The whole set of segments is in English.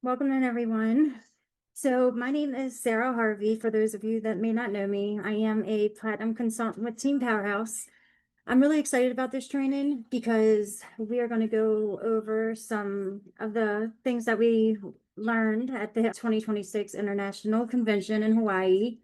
Welcome in, everyone. So my name is Sarah Harvey. For those of you that may not know me, I am a platinum consultant with Team Powerhouse. I'm really excited about this training because we are going to go over some of the things that we learned at the 2026 International Convention in Hawaii.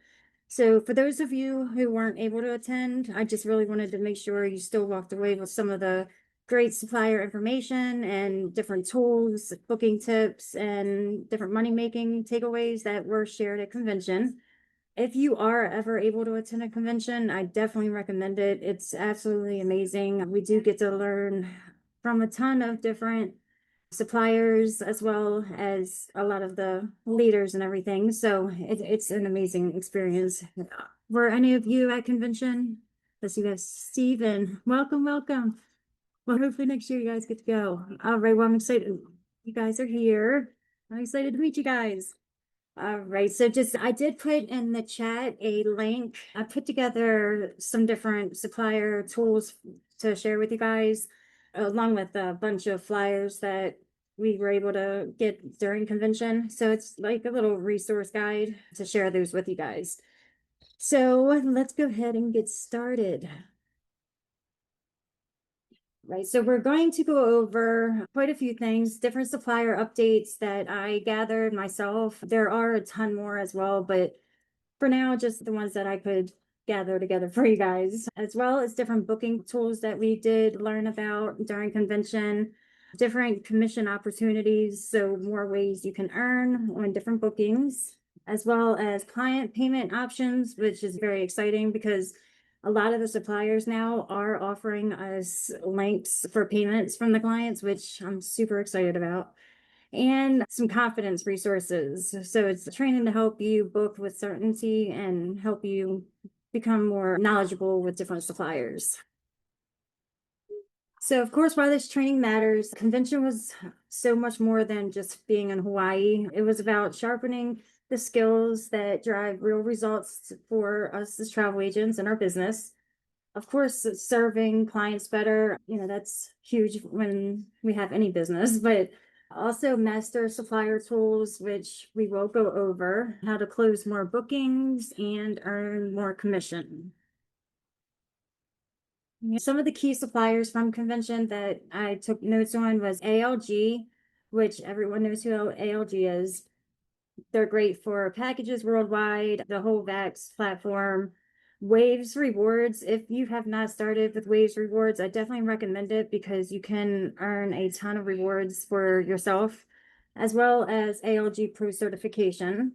So for those of you who weren't able to attend, I just really wanted to make sure you still walked away with some of the great supplier information and different tools, booking tips, and different money-making takeaways that were shared at convention. If you are ever able to attend a convention, I definitely recommend it. It's absolutely amazing. We do get to learn from a ton of different suppliers as well as a lot of the leaders and everything. So it's an amazing experience. Were any of you at convention? Let's see, we have Steven. Welcome, welcome. Well, hopefully next year you guys get to go. All right, well, I'm excited. You guys are here. I'm excited to meet you guys. All right, so I did put in the chat a link. I put together some different supplier tools to share with you guys, along with a bunch of flyers that we were able to get during convention. So it's like a little resource guide to share those with you guys. So let's go ahead and get started. Right, so we're going to go over quite a few things, different supplier updates that I gathered myself. There are a ton more as well, but for now, just the ones that I could gather together for you guys, as well as different booking tools that we did learn about during convention, different commission opportunities, so more ways you can earn on different bookings, as well as client payment options, which is very exciting because a lot of the suppliers now are offering us links for payments from the clients, which I'm super excited about, and some confidence resources. So it's training to help you book with certainty and help you become more knowledgeable with different suppliers. So of course, why this training matters, convention was so much more than just being in Hawaii. It was about sharpening the skills that drive real results for us as travel agents in our business. Of course, serving clients better, that's huge when we have any business, but also master supplier tools, which we will go over, how to close more bookings and earn more commission. Some of the key suppliers from convention that I took notes on was ALG, which everyone knows who ALG is. They're great for packages worldwide, the whole VAX platform. Waves Rewards, if you have not started with Waves Rewards, I definitely recommend it because you can earn a ton of rewards for yourself, as well as ALGVPro Certification.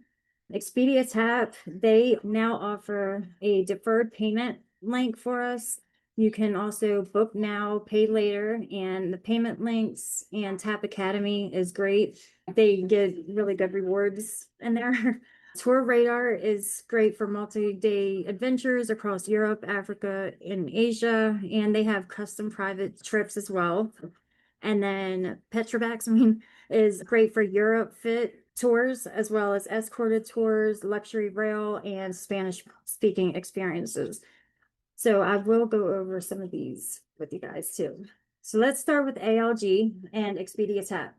Expedia TAAP, they now offer a deferred payment link for us. You can also book now, pay later, and the payment links and TAAP Academy is great. They get really good rewards in there. Tour Radar is great for multi-day adventures across Europe, Africa, and Asia, and they have custom private trips as well. And then Petrovax, is great for Europe fit tours, as well as escorted tours, luxury rail, and Spanish speaking experiences. So I will go over some of these with you guys too. So let's start with ALG and Expedia TAAP.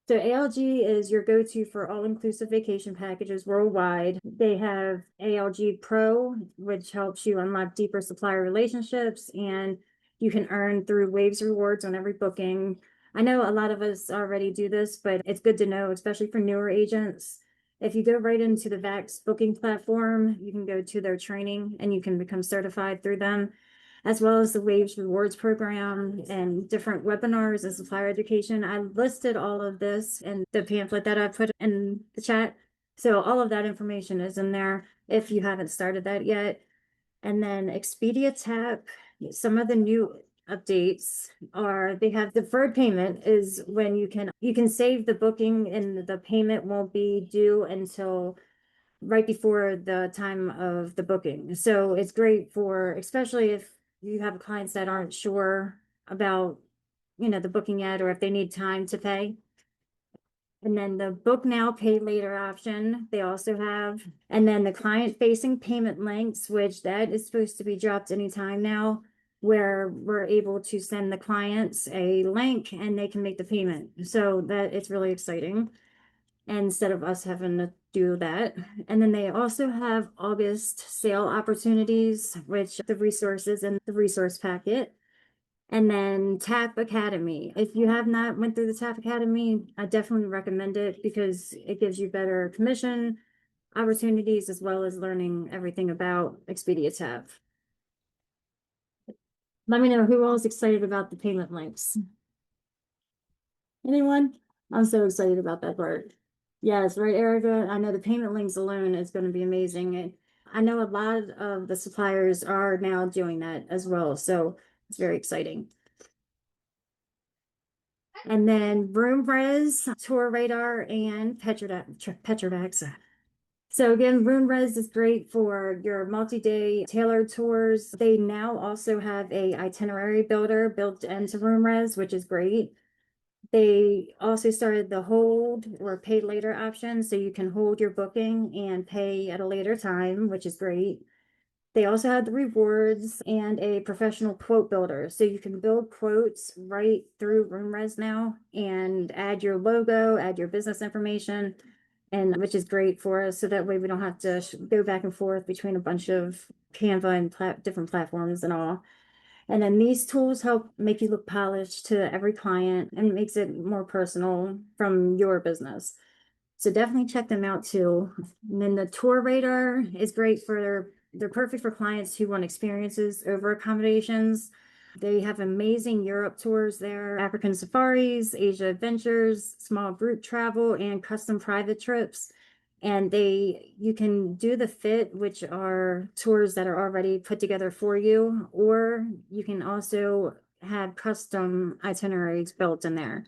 So ALG is your go-to for all-inclusive vacation packages worldwide. They have ALG Pro, which helps you unlock deeper supplier relationships, and you can earn through Waves rewards on every booking. I know a lot of us already do this, but it's good to know, especially for newer agents. If you go right into the VAX booking platform, you can go to their training and you can become certified through them, as well as the Waves Rewards program and different webinars and supplier education. I listed all of this in the pamphlet that I put in the chat. So all of that information is in there if you haven't started that yet. And then Expedia TAAP, some of the new updates are they have deferred payment is when you can save the booking and the payment won't be due until right before the time of the booking. So it's great for, especially if you have clients that aren't sure about, the booking yet, or if they need time to pay. And then the book now, pay later option, they also have. And then the client facing payment links, which that is supposed to be dropped anytime now, where we're able to send the clients a link and they can make the payment. So that it's really exciting. instead of us having to do that. And then they also have August sale opportunities, which the resources in the resource packet. And then TAAP Academy. If you have not went through the TAAP Academy, I definitely recommend it because it gives you better commission opportunities as well as learning everything about Expedia TAAP. Let me know who else is excited about the payment links. Anyone? I'm so excited about that part. Yes, right, Erica. I know the payment links alone is going to be amazing. I know a lot of the suppliers are now doing that as well, so it's very exciting. And then Room Res, Tour Radar, and Petrovax. So again, Room Res is great for your multi-day tailored tours. They now also have a itinerary builder built into Room Res, which is great. They also started the hold or pay later option, so you can hold your booking and pay at a later time, which is great. They also had the rewards and a professional quote builder. So you can build quotes right through RoomRes now and add your logo, add your business information, and which is great for us. So that way we don't have to go back and forth between a bunch of Canva and different platforms and all. And then these tools help make you look polished to every client and makes it more personal from your business. So definitely check them out too. And then the tour radar is great for they're perfect for clients who want experiences over accommodations. They have amazing Europe tours there, African safaris, Asia adventures, small group travel, and custom private trips. And you can do the fit, which are tours that are already put together for you, or you can also have custom itineraries built in there.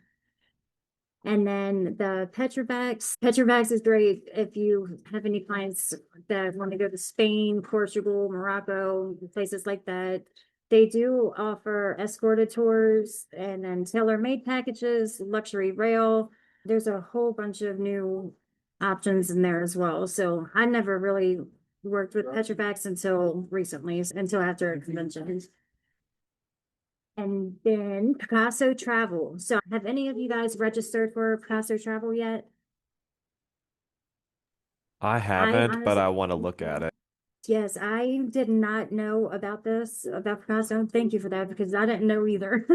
And then the Petrovax is great if you have any clients that want to go to Spain, Portugal, Morocco, places like that. They do offer escorted tours and then tailor-made packages, luxury rail. There's a whole bunch of new options in there as well. So I never really worked with Petrovax until recently, until after a convention. And then Picasso Travel. So have any of you guys registered for Picasso Travel yet? I I haven't, but honestly, I want to look at it. yes, I did not know about this, about Picasso. Thank you for that because I didn't know either.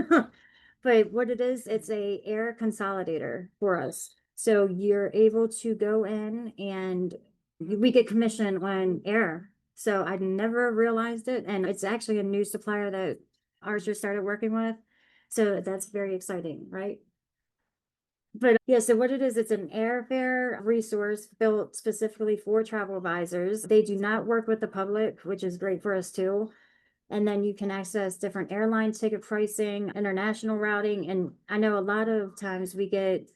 But what it is, it's a air consolidator for us. So you're able to go in and we get commission on air. So I never realized it. And it's actually a new supplier that ours just started working with. So that's very exciting, right? But yeah, so what it is, it's an airfare resource built specifically for travel advisors. They do not work with the public, which is great for us too. And then you can access different airline ticket pricing, international routing. And I know a lot of times we get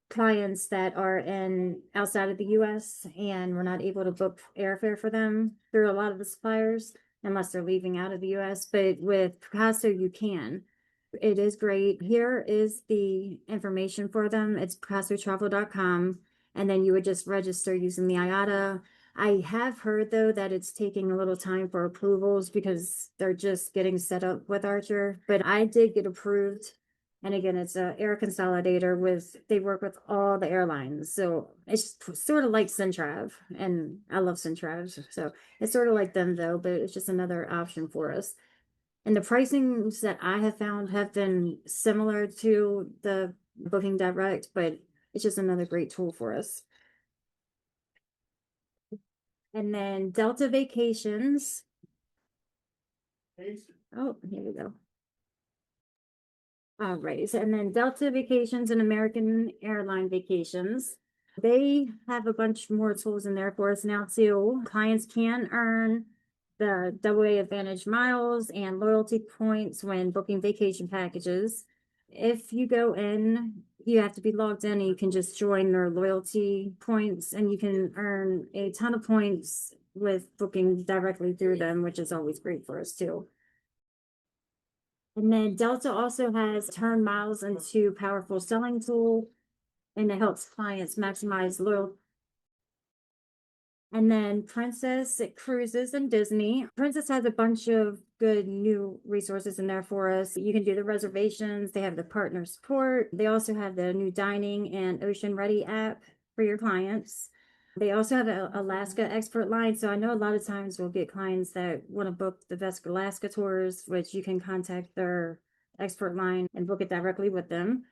clients that are in outside of the US and we're not able to book airfare for them through a lot of the suppliers unless they're leaving out of the US. But with Picasso, you can. It is great. Here is the information for them. It's picassotravel.com. And then you would just register using the IATA. I have heard though that it's taking a little time for approvals because they're just getting set up with Archer, but I did get approved. And again, it's a air consolidator they work with all the airlines. So it's sort of like Centrav and I love Centrav. So it's sort of like them though, but it's just another option for us. And the pricings that I have found have been similar to the Booking Direct, but it's just another great tool for us. And then Delta Vacations. Oh, here we go. All right. And then Delta Vacations and American Airline Vacations. They have a bunch more tools in there for us now too. Clients can earn the AA Advantage miles and loyalty points when booking vacation packages. If you go in, you have to be logged in and you can just join their loyalty points and you can earn a ton of points with booking directly through them, which is always great for us too. And then Delta also has turn miles into powerful selling tool and it helps clients maximize loyalty. And then Princess Cruises and Disney. Princess has a bunch of good new resources in there for us. You can do the reservations. They have the partner support. They also have the new dining and Ocean Ready app for your clients. They also have an Alaska expert line. So I know a lot of times we'll get clients that want to book the best Alaska tours, which you can contact their expert line and book it directly with them.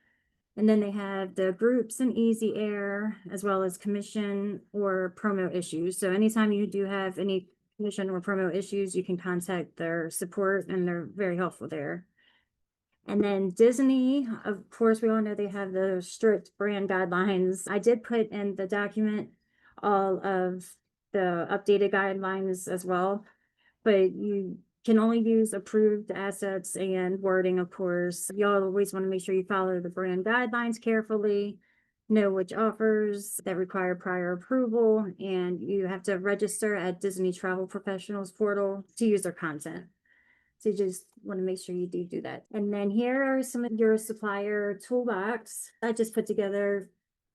And then they have the groups and easy air, as well as commission or promo issues. So anytime you do have any commission or promo issues, you can contact their support and they're very helpful there. And then Disney, of course, we all know they have the strict brand guidelines. I did put in the document all of the updated guidelines as well, but you can only use approved assets and wording, of course. You always want to make sure you follow the brand guidelines carefully, know which offers that require prior approval, and you have to register at Disney Travel Professionals portal to use their content. So you just want to make sure you do that. And then here are some of your supplier toolbox. I just put together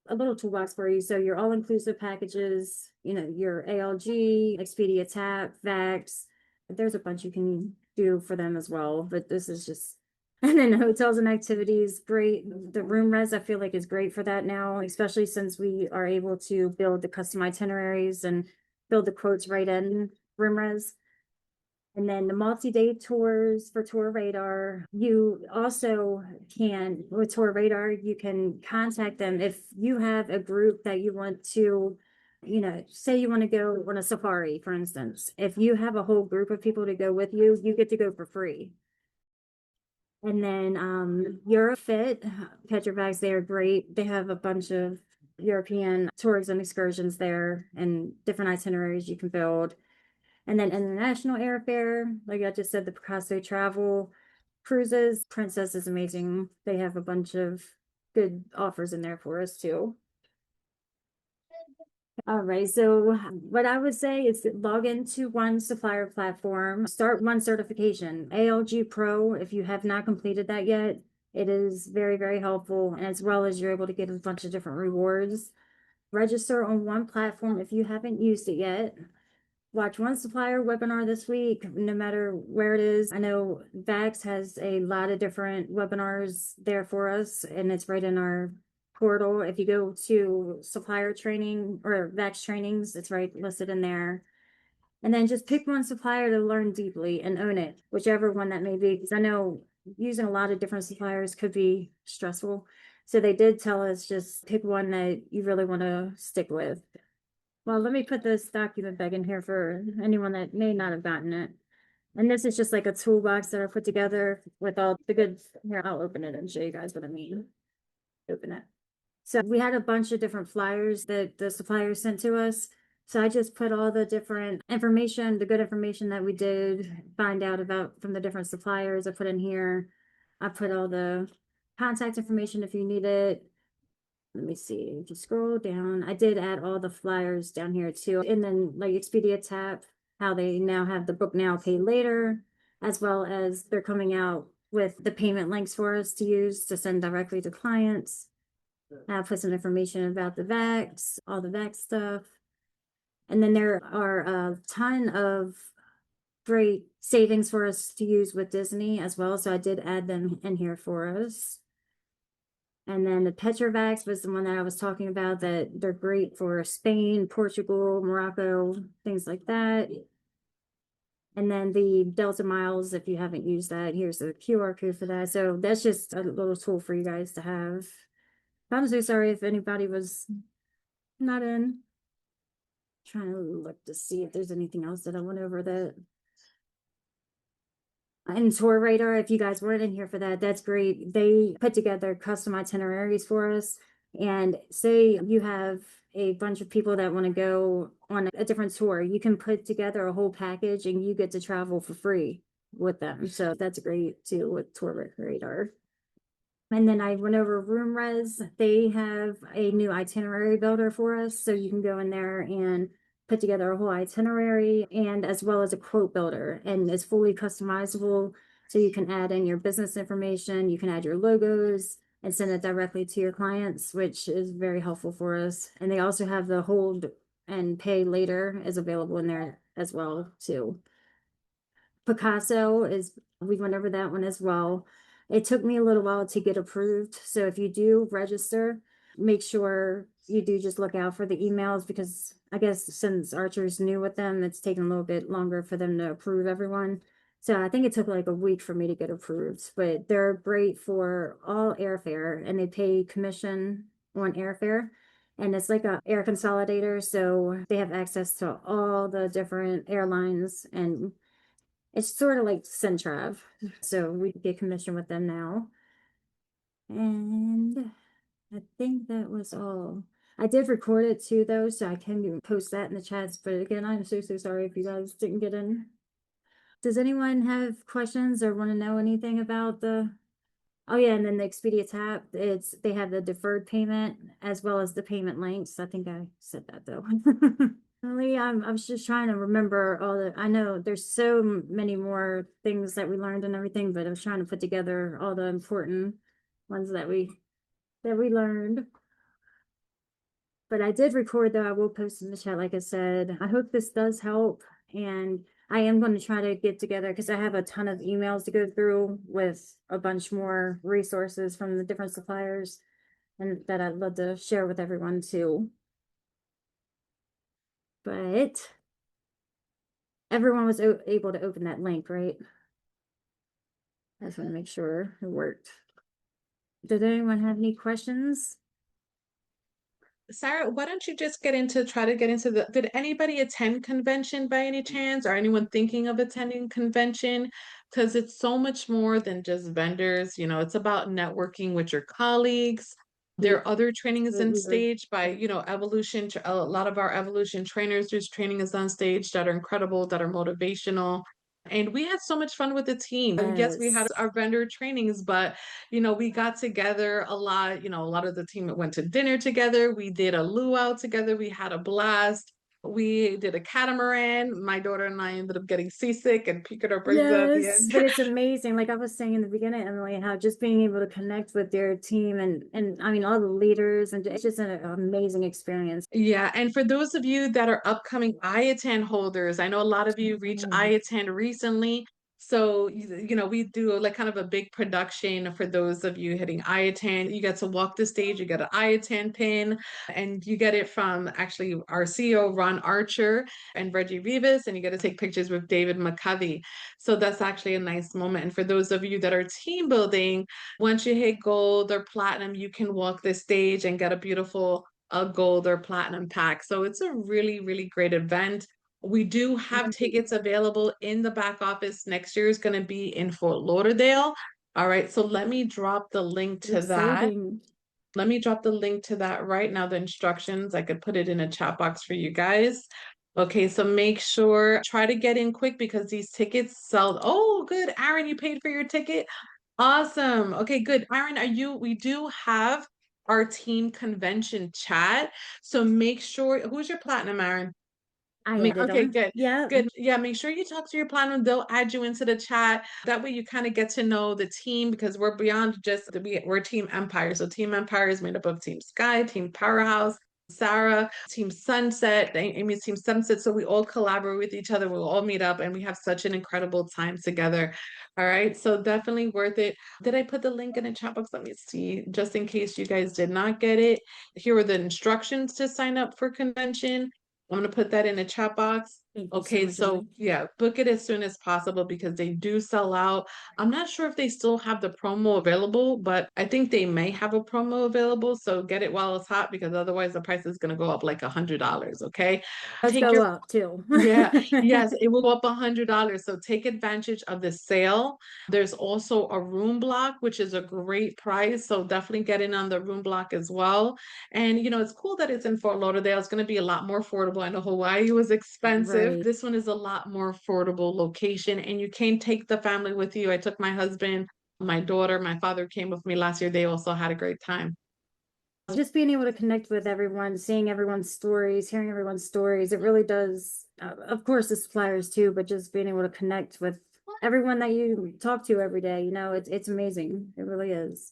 a little toolbox for you. So your all-inclusive packages, your ALG, Expedia TAAP, VAX. There's a bunch you can do for them as well, but this is just, and then hotels and activities, great. The room res, I feel like, is great for that now, especially since we are able to build the custom itineraries and build the quotes right in room res. And then the multi-day tours for Tour Radar. You also can, with Tour Radar, you can contact them if you have a group that you want to, say you want to go on a safari, for instance. If you have a whole group of people to go with you, you get to go for free. And then Eurofit, Petrovacs, they are great. They have a bunch of European tours and excursions there and different itineraries you can build. And then international airfare, like I just said, the Picasso Travel Cruises. Princess is amazing. They have a bunch of good offers in there for us too. All right, so what I would say is log into one supplier platform, start one certification, ALG Pro. If you have not completed that yet, it is very, very helpful, and as well as you're able to get a bunch of different rewards. Register on one platform if you haven't used it yet. Watch one supplier webinar this week, no matter where it is. I know VAX has a lot of different webinars there for us, and it's right in our portal. If you go to supplier training or VAX trainings, it's right listed in there. And then just pick one supplier to learn deeply and own it, whichever one that may be, because I know using a lot of different suppliers could be stressful. So they did tell us just pick one that you really want to stick with. Well, let me put this document back in here for anyone that may not have gotten it. And this is just like a toolbox that I put together with all the good, here, I'll open it and show you guys what I mean. Open it. So we had a bunch of different flyers that the suppliers sent to us. So I just put all the different information, the good information that we did find out about from the different suppliers. I put in here. I put all the contact information if you need it. Let me see, if you scroll down, I did add all the flyers down here too. And then like Expedia TAAP, how they now have the book now, pay later, as well as they're coming out with the payment links for us to use to send directly to clients. I put some information about the VAX, all the VAX stuff. And then there are a ton of great savings for us to use with Disney as well. So I did add them in here for us. And then the Petrovacs was the one that I was talking about, that they're great for Spain, Portugal, Morocco, things like that. And then the Delta Miles, if you haven't used that, here's the QR code for that. So that's just a little tool for you guys to have. I'm so sorry if anybody was not in. Trying to look to see if there's anything else that I went over that. And Tour Radar, if you guys weren't in here for that, that's great. They put together custom itineraries for us. And say you have a bunch of people that want to go on a different tour, you can put together a whole package and you get to travel for free with them. So that's great too with Tour Radar. And then I went over Room Res. They have a new itinerary builder for us. So you can go in there and put together a whole itinerary, and as well as a quote builder, and it's fully customizable. So you can add in your business information, you can add your logos and send it directly to your clients, which is very helpful for us. And they also have the hold and pay later is available in there as well too. Picasso is, we went over that one as well. It took me a little while to get approved. So if you do register, make sure you do just look out for the emails, because I guess since Archer's new with them, it's taken a little bit longer for them to approve everyone. So I think it took like a week for me to get approved, but they're great for all airfare, and they pay commission on airfare. And it's like a air consolidator, so they have access to all the different airlines, and it's sort of like Centrav. So we get commission with them now. And I think that was all. I did record it too, though, so I can post that in the chats. But again, I'm so, so sorry if you guys didn't get in. Does anyone have questions or want to know anything about the? Oh yeah, and then the Expedia TAAP, they have the deferred payment as well as the payment links. I think I said that though. Really, I was just trying to remember all the. I know there's so many more things that we learned and everything, but I was trying to put together all the important ones that we learned. But I did record, though. I will post in the chat, like I said. I hope this does help. And I am going to try to get together, because I have a ton of emails to go through with a bunch more resources from the different suppliers, and that I'd love to share with everyone too. But everyone was able to open that link, right? I just want to make sure it worked. Did anyone have any questions? Sarah, why don't you just try to get into did anybody attend convention by any chance, or anyone thinking of attending convention? Because it's so much more than just vendors, it's about networking with your colleagues. There Yeah, are other trainings in absolutely. stage by, Evolution, a lot of our Evolution trainers, there's trainings on stage that are incredible, that are motivational. And we had so much fun with the team. Yes, we had Yes. our vendor trainings, but we got together a lot. A lot of the team went to dinner together. We did a luau together. We had a blast. We did a catamaran. My daughter and I ended up getting seasick and peeking our brains out at the Yes, end. but it's amazing. Like I was saying in the beginning, Emily, how just being able to connect with their team, and I mean all the leaders, and it's just an amazing experience. Yeah, and for those of you that are upcoming iAttend holders, I know a lot of you reached Mm. iAttend recently. So, we do like kind of a big production for those of you hitting iAttend. You get to walk the stage, you get an iAttend pin, and you get it from actually our CEO, Ron Archer, and Reggie Rivas, and you get to take pictures with David McCovey. So that's actually a nice moment. And for those of you that are team building, once you hit gold or platinum, you can walk the stage and get a beautiful a gold or platinum pack. So it's a really, really great event. We do have tickets available in the back office. Next year is going to be in Fort Lauderdale. All right, so let me drop the link to that. Exciting. Let me drop the link to that right now, the instructions. I could put it in a chat box for you guys. Okay, so make sure, try to get in quick because these tickets sell. Oh, good. Aaron, you paid for your ticket. Awesome. Okay, good. Aaron, we do have our team convention chat. So make sure, who's your platinum, Aaron? I added Okay, them. good. Yeah. Good. Yeah, make sure you talk to your platinum. They'll add you into the chat. That way you kind of get to know the team, because we're beyond just we're Team Empire. So Team Empire is made up of Team Sky, Team Powerhouse, Sarah, Team Sunset, Amy's Team Sunset. So we all collaborate with each other. We'll all meet up and we have such an incredible time together. All right. So definitely worth it. Did I put the link in the chat box? Let me see. Just in case you guys did not get it. Here are the instructions to sign up for convention. I'm going to put that in the chat box. Thank you so Okay, much, so Emily. yeah, book it as soon as possible because they do sell out. I'm not sure if they still have the promo available, but I think they may have a promo available. So get it while it's hot, because otherwise the price is going to go up like $100. Okay. Let's Take go your up too. Yeah, yes, it will go up $100. So take advantage of the sale. There's also a room block, which is a great price. So definitely get in on the room block as well. And it's cool that it's in Fort Lauderdale. It's going to be a lot more affordable. I know Hawaii was expensive. Right. This one is a lot more affordable location, and you can take the family with you. I took my husband, my daughter, my father came with me last year. They also had a great time. Just being able to connect with everyone, seeing everyone's stories, hearing everyone's stories, it really does, of course, the suppliers too, but just being able to connect with everyone that you talk to every day, it's amazing. It really is.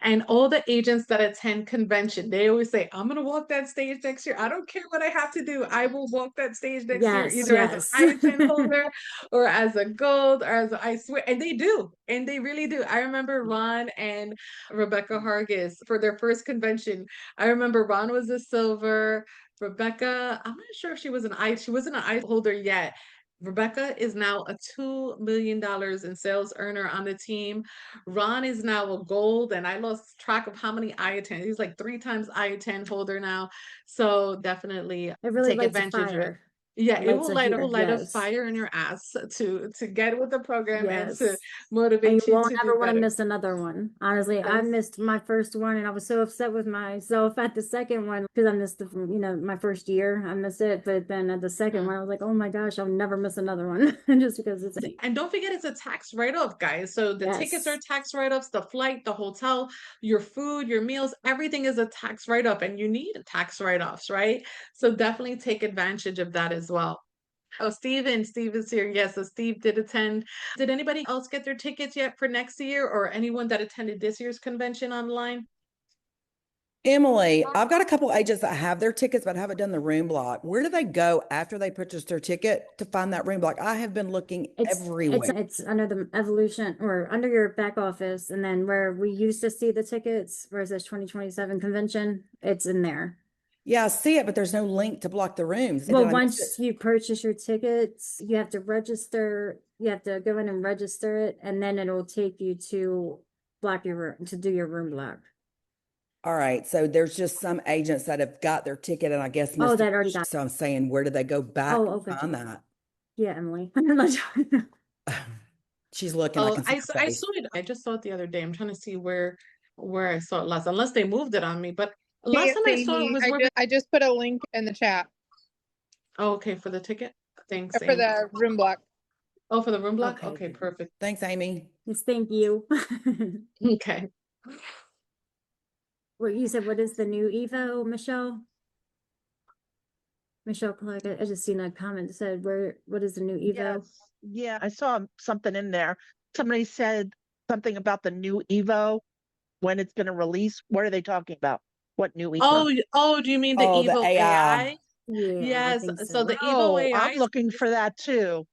And all the agents that attend convention, they always say, I'm going to walk that stage next year. I don't care what I have to do. I will walk that stage next year, Yes, either as an yes. ITIN holder or as a gold or as a, I swear. And they do. And they really do. I remember Ron and Rebecca Hargis for their first convention. I remember Ron was a silver. Rebecca, I'm not sure if she wasn't an I holder yet. Rebecca is now a $2 million in sales earner on the team. Ron is now a gold, and I lost track of how many I-10. He's like 3 times I-10 holder now. So definitely It really take lights a advantage of it. fire. Yeah, It it lights will a light heater. a Yes. fire in your ass to get with the program and to Yes. And you motivate you won't to do ever want to better. miss another one. Honestly, I Yes. missed my first one and I was so upset with myself at the second one because I missed my first year. I missed it. But then at the second Mhm. one, I was like, oh my gosh, I'll never miss another one just because it's, And don't forget, it's a tax write-off, guys. So the tickets are yes. tax write-offs, the flight, the hotel, your food, your meals, everything is a tax write-off, and you need tax write-offs, right? So definitely take advantage of that as well. Oh, Steve is here. Yes, so Steve did attend. Did anybody else get their tickets yet for next year, or anyone that attended this year's convention online? Emily, I've got a couple agents that have their tickets but haven't done the room block. Where do they go after they purchase their ticket to find that room block? I have been looking everywhere. It's under the evolution or under your back office, and then where we used to see the tickets, where it says 2027 convention, it's in there. Yeah, I see it, but there's no link to block the rooms. Did Well, I miss it? once you purchase your tickets, you have to register, you have to go in and register it, and then it'll take you to block your room, to do your room block. All right, so there's just some agents that have got their ticket and I guess Oh, missed it. that already got, So I'm saying, where do they go back oh, to okay. find that? Yeah, Emily. I'm not sure. She's looking, I Oh, can see her I face. saw it. I just saw it the other day. I'm trying to see where I saw it last, unless they moved it on me. But Hey, last it's time I saw it Amy. was where we. I just put a link in the chat Oh, okay, for the ticket. Thanks, for Amy. the room block. Oh, for the room block. Okay, Okay, good. perfect. Thanks, Amy. Yes, thank you. Okay. What you said, what is the new Evo, Michelle? Michelle Clark, I just seen a comment that said, what is the new Evo? Yes, yeah, I saw something in there. Somebody said something about the new Evo, when it's going to release. What are they talking about? What new Evo? Oh, do you mean the Oh, the Evo AI. AI? Yeah, I Yes. think So so. the Evo Oh, AI I'm looking for that too.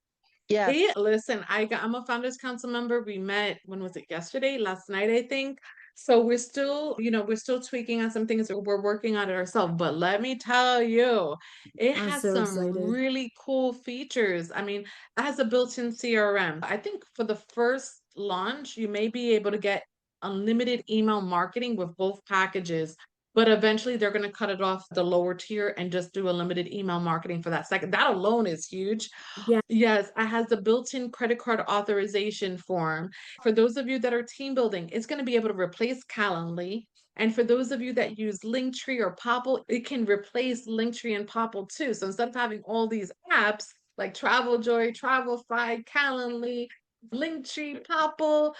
Yes. Listen, I'm a founders council member. We met, when was it, yesterday, last night, I think. So we're still, we're still tweaking on some things. We're working on it ourselves. But let me tell you, it I'm has so some excited. really cool features. I mean, it has a built-in CRM. I think for the first launch, you may be able to get unlimited email marketing with both packages. But eventually they're going to cut it off the lower tier and just do a limited email marketing for that second. That alone is huge. Yeah, Yes, it has the built-in credit card authorization form. For those of you that are team building, it's going to be able to replace Calendly. And for those of you that use Linktree or Popple, it can replace Linktree and Popple too. So instead of having all these apps like TravelJoy, Travelify, Calendly, Linktree, Popple,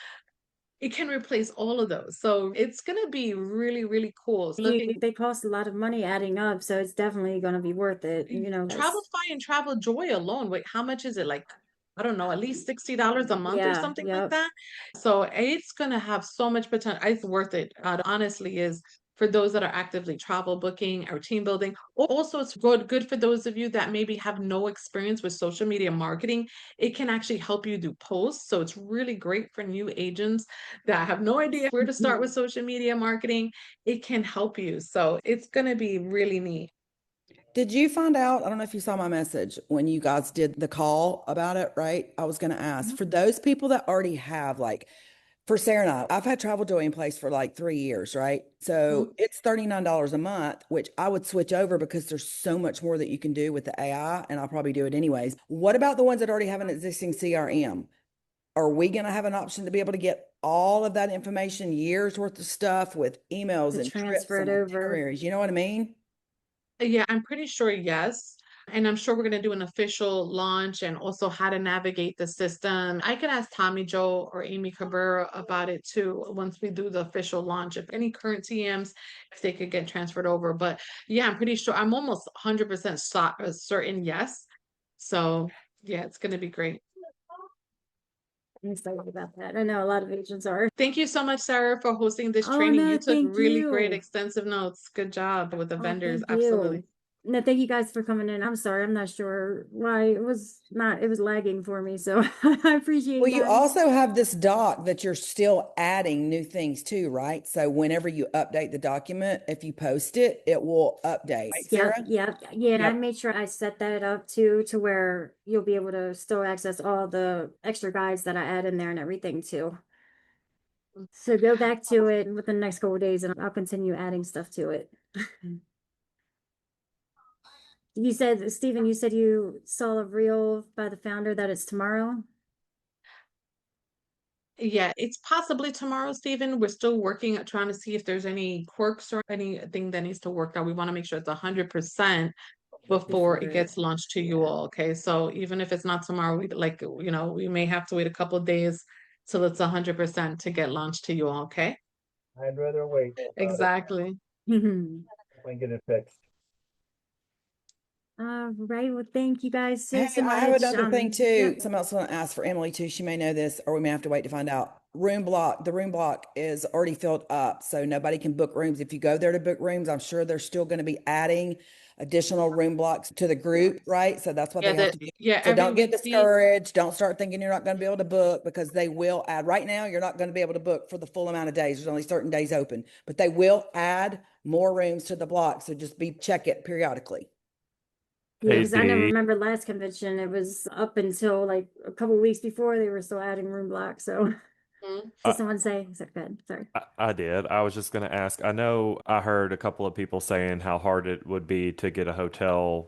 it can replace all of those. So it's going to be really, really cool. they cost a lot of money adding up, so it's definitely gonna be worth it, Travelify and TravelJoy alone, wait, how much is it? Like, I don't know, at least $60 a month or Yeah, something like yep. that. So it's gonna have so much potential. It's worth it. Honestly, is for those that are actively travel booking or team building. Also, it's good for those of you that maybe have no experience with social media marketing. It can actually help you do posts. So it's really great for new agents that have no idea where to start with social media marketing. It can help you. So it's gonna be really neat. Did you find out? I don't know if you saw my message when you guys did the call about it, right? I was going to ask for those people that already have, like, for Sarah and I've had Travel Joy in place for like 3 years, right? So it's $39 a month, which I would switch over because there's so much more that you can do with the AI, and I'll probably do it anyways. What about the ones that already have an existing CRM? Are we going to have an option to be able to get all of that information, years worth of stuff with emails To and trips transfer it and over. itineraries? You know what I mean? Yeah, I'm pretty sure yes. And I'm sure we're going to do an official launch and also how to navigate the system. I can ask Tommy Joe or Amy Cabrera about it too once we do the official launch. If any current TMs, if they could get transferred over. But yeah, I'm pretty sure. I'm almost 100% certain yes. So yeah, it's going to be great. I'm excited about that. I know a lot of agents are. Thank you so much, Sarah, for hosting this Oh, training. no, You took thank really great, you. extensive notes. Good job with the Oh, vendors. thank Absolutely. you. No, thank you guys for coming in. I'm sorry, I'm not sure why it was lagging for me. So I appreciate Well, you you guys. also have this doc that you're still adding new things to, right? So whenever you update the document, if you post it, it will update. Right, Yep, Sarah? yep, yeah, and I Yep. made sure I set that up too, to where you'll be able to still access all the extra guides that I add in there and everything too. So go back to it within the next couple of days and I'll continue adding stuff to it. You said, Stephen, you said you saw a reel by the founder that it's tomorrow? Yeah, it's possibly tomorrow, Stephen. We're still working at trying to see if there's any quirks or anything that needs to work out. We want to make sure it's 100% before it gets launched to you all. Okay, so even if it's not tomorrow, we like, we may have to wait a couple of days till it's 100% to get launched to you all. Okay. I'd rather wait. Exactly. Mhm. And get it fixed. Right, well, thank you guys so, Hey, so I have much. another thing too. Yep. Someone else want to ask for Emily too. She may know this, or we may have to wait to find out. Room block, the room block is already filled up, so nobody can book rooms. If you go there to book rooms, I'm sure they're still going to be adding additional room blocks to the group, right? So that's what Yeah, they have to do. yeah, So every don't get weekday. discouraged. Don't start thinking you're not going to be able to book, because they will add. Right now, you're not going to be able to book for the full amount of days. There's only certain days open, but they will add more rooms to the block. So just check it periodically. Yeah, because I know, Dee. remember last convention, it was up until like a couple weeks before they were still adding room blocks. So Mhm. did someone say? Is that good? Sorry. I did. I was just going to ask. I know I heard a couple of people saying how hard it would be to get a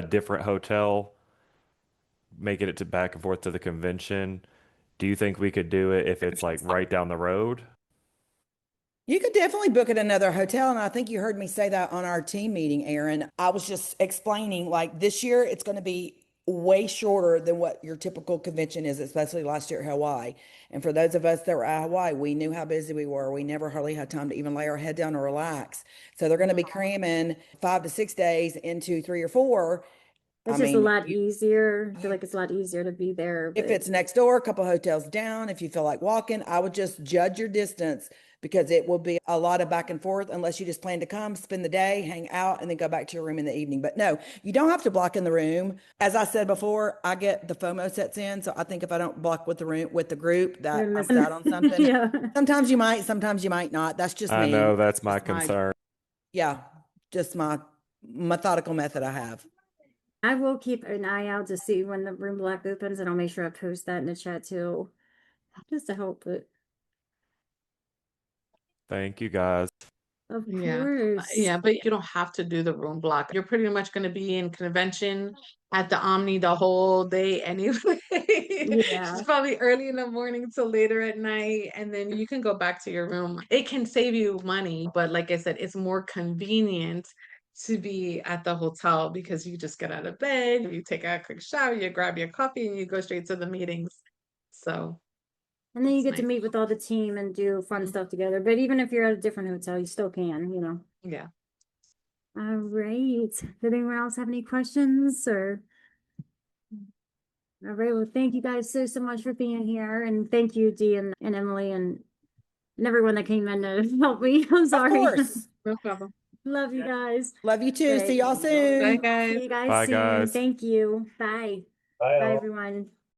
different hotel, making it to back and forth to the convention. Do you think we could do it if it's like right down the road? You could definitely book at another hotel. And I think you heard me say that on our team meeting, Aaron. I was just explaining, like, this year it's going to be way shorter than what your typical convention is, especially last year at Hawaii. And for those of us that were at Hawaii, we knew how busy we were. We never hardly had time to even lay our head down or relax. So they're going to be cramming 5 to 6 days into 3 or 4. It's I just a mean, lot easier. I feel like it's a lot easier to be there. if But it's next door, a couple hotels down, if you feel like walking, I would just judge your distance, because it will be a lot of back and forth unless you just plan to come, spend the day, hang out, and then go back to your room in the evening. But no, you don't have to block in the room. As I said before, I get the FOMO sets in. So I think if I don't block with the room with the group, that you're I missing. missed out on something. Yeah. Sometimes you might not. That's just I me. know that's my Just concern. yeah, just my methodical method I have. I will keep an eye out to see when the room block opens, and I'll make sure I post that in the chat too, just to help it. Thank you guys. Of Yeah. course. Yeah, but you don't have to do the room block. You're pretty much going to be in convention at the Omni the whole day anyway. Yeah. It's probably early in the morning till later at night, and then you can go back to your room. It can save you money, but like I said, it's more convenient to be at the hotel because you just get out of bed, you take a quick shower, you grab your coffee, and you go straight to the meetings. So And then you it's get to nice. meet with all the team and do fun Mhm. stuff together. But even if you're at a different hotel, you still can, you know. Yeah. All right. Did anyone else have any questions or? All right. Well, thank you guys so, so much for being here. And thank you, Dee and Emily and everyone that came in to help me. I'm Of sorry. course. No problem. Love you guys. Love you too. Right. See y'all Bye, soon. guys. See you guys Bye, soon. guys. Thank you. Bye. Bye, Bye, all. everyone.